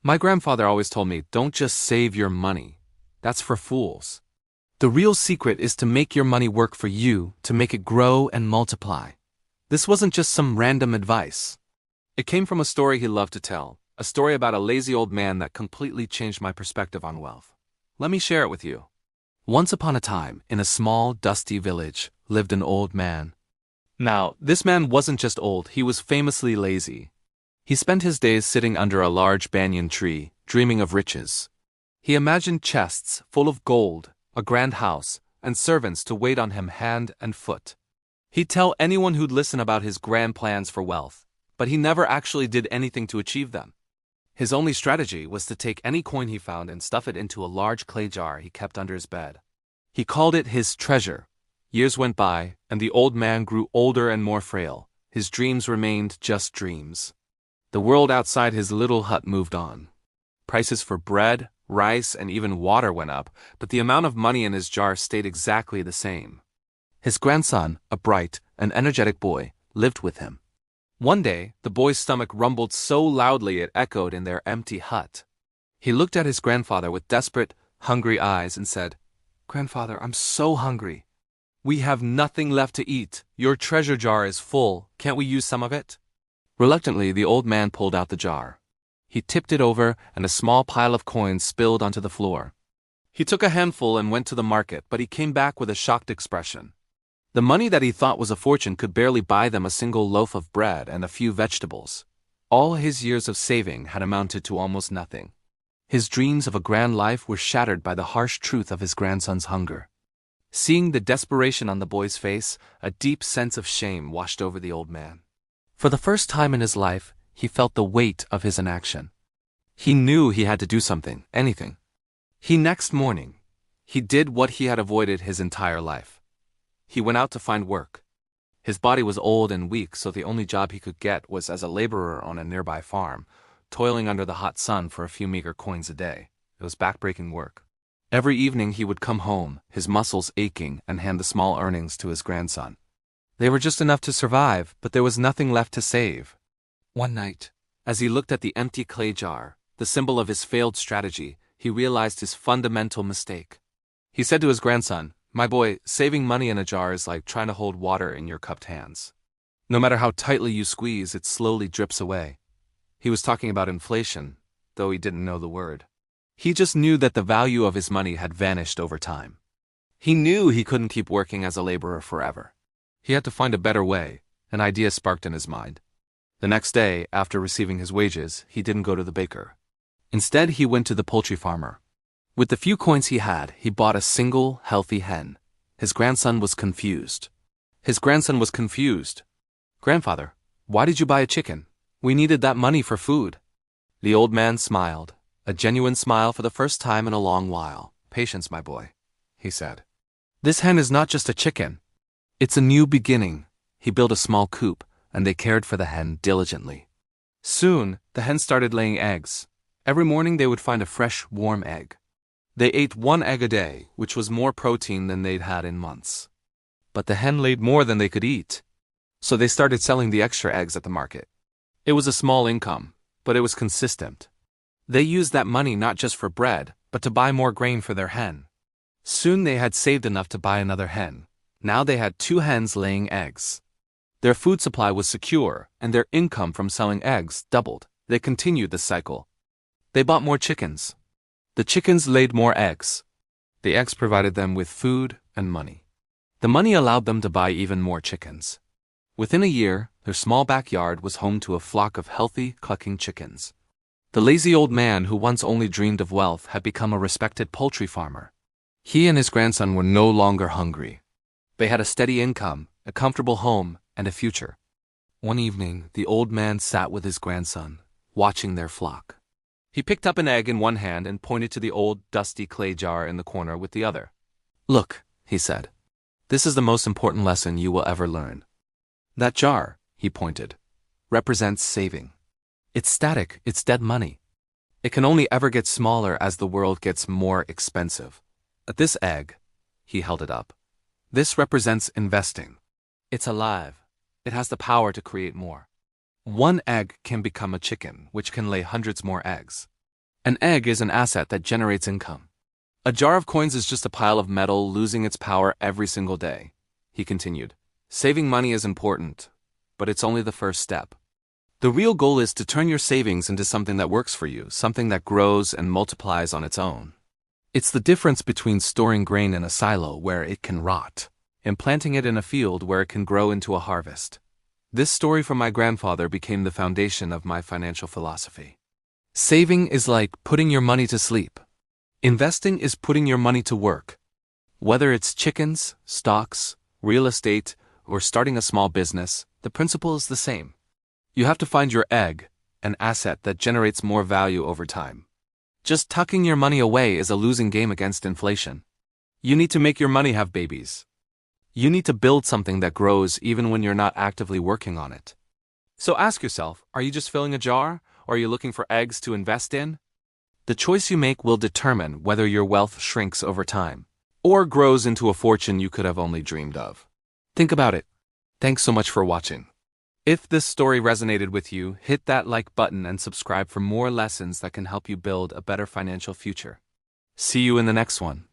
My grandfather always told me, don't just save your money. That's for fools. The real secret is to make your money work for you, to make it grow and multiply. This wasn't just some random advice. It came from a story he loved to tell, a story about a lazy old man that completely changed my perspective on wealth. Let me share it with you. Once upon a time, in a small, dusty village, lived an old man. Now, this man wasn't just old, he was famously lazy. He spent his days sitting under a large banyan tree, dreaming of riches. He imagined chests full of gold, a grand house, and servants to wait on him hand and foot. He'd tell anyone who'd listen about his grand plans for wealth, but he never actually did anything to achieve them. His only strategy was to take any coin he found and stuff it into a large clay jar he kept under his bed. He called it his treasure. Years went by, and the old man grew older and more frail. His dreams remained just dreams. The world outside his little hut moved on. Prices for bread, rice, and even water went up, but the amount of money in his jar stayed exactly the same. His grandson, a bright and energetic boy, lived with him. One day, the boy's stomach rumbled so loudly it echoed in their empty hut. He looked at his grandfather with desperate, hungry eyes and said, "Grandfather, I'm so hungry. We have nothing left to eat. Your treasure jar is full. Can't we use some of it?" Reluctantly, the old man pulled out the jar. He tipped it over, and a small pile of coins spilled onto the floor. He took a handful and went to the market, but he came back with a shocked expression. The money that he thought was a fortune could barely buy them a single loaf of bread and a few vegetables. All his years of saving had amounted to almost nothing. His dreams of a grand life were shattered by the harsh truth of his grandson's hunger. Seeing the desperation on the boy's face, a deep sense of shame washed over the old man. For the first time in his life, he felt the weight of his inaction. He knew he had to do something, anything. Next morning, he did what he had avoided his entire life. He went out to find work. His body was old and weak, so the only job he could get was as a laborer on a nearby farm, toiling under the hot sun for a few meager coins a day. It was backbreaking work. Every evening he would come home, his muscles aching, and hand the small earnings to his grandson. They were just enough to survive, but there was nothing left to save. One night, as he looked at the empty clay jar, the symbol of his failed strategy, he realized his fundamental mistake. He said to his grandson, "My boy, saving money in a jar is like trying to hold water in your cupped hands. No matter how tightly you squeeze, it slowly drips away." He was talking about inflation, though he didn't know the word. He just knew that the value of his money had vanished over time. He knew he couldn't keep working as a laborer forever. He had to find a better way. An idea sparked in his mind. The next day, after receiving his wages, he didn't go to the baker. Instead, he went to the poultry farmer. With the few coins he had, he bought a single, healthy hen. His grandson was confused. "Grandfather, why did you buy a chicken? We needed that money for food." The old man smiled, a genuine smile for the first time in a long while. "Patience, my boy," he said. "This hen is not just a chicken. It's a new beginning." He built a small coop, and they cared for the hen diligently. Soon, the hen started laying eggs. Every morning they would find a fresh, warm egg. They ate one egg a day, which was more protein than they'd had in months. But the hen laid more than they could eat. So they started selling the extra eggs at the market. It was a small income, but it was consistent. They used that money not just for bread, but to buy more grain for their hen. Soon they had saved enough to buy another hen. Now they had 2 hens laying eggs. Their food supply was secure, and their income from selling eggs doubled. They continued the cycle. They bought more chickens. The chickens laid more eggs. The eggs provided them with food and money. The money allowed them to buy even more chickens. Within a year, their small backyard was home to a flock of healthy, clucking chickens. The lazy old man who once only dreamed of wealth had become a respected poultry farmer. He and his grandson were no longer hungry. They had a steady income, a comfortable home, and a future. One evening, the old man sat with his grandson, watching their flock. He picked up an egg in one hand and pointed to the old, dusty clay jar in the corner with the other. "Look," he said, "this is the most important lesson you will ever learn. That jar," he pointed, "represents saving. It's static, it's dead money. It can only ever get smaller as the world gets more expensive. This egg," he held it up, "this represents investing. It's alive. It has the power to create more. One egg can become a chicken, which can lay hundreds more eggs. An egg is an asset that generates income. A jar of coins is just a pile of metal losing its power every single day. He continued. Saving money is important, but it's only the first step. The real goal is to turn your savings into something that works for you, something that grows and multiplies on its own. It's the difference between storing grain in a silo where it can rot and planting it in a field where it can grow into a harvest. This story from my grandfather became the foundation of my financial philosophy. Saving is like putting your money to sleep. Investing is putting your money to work. Whether it's chickens, stocks, real estate, or starting a small business, the principle is the same. You have to find your egg, an asset that generates more value over time. Just tucking your money away is a losing game against inflation. You need to make your money have babies. You need to build something that grows even when you're not actively working on it. So ask yourself, are you just filling a jar, or are you looking for eggs to invest in? The choice you make will determine whether your wealth shrinks over time, or grows into a fortune you could have only dreamed of. Think about it. Thanks so much for watching. If this story resonated with you, hit that like button and subscribe for more lessons that can help you build a better financial future. See you in the next one.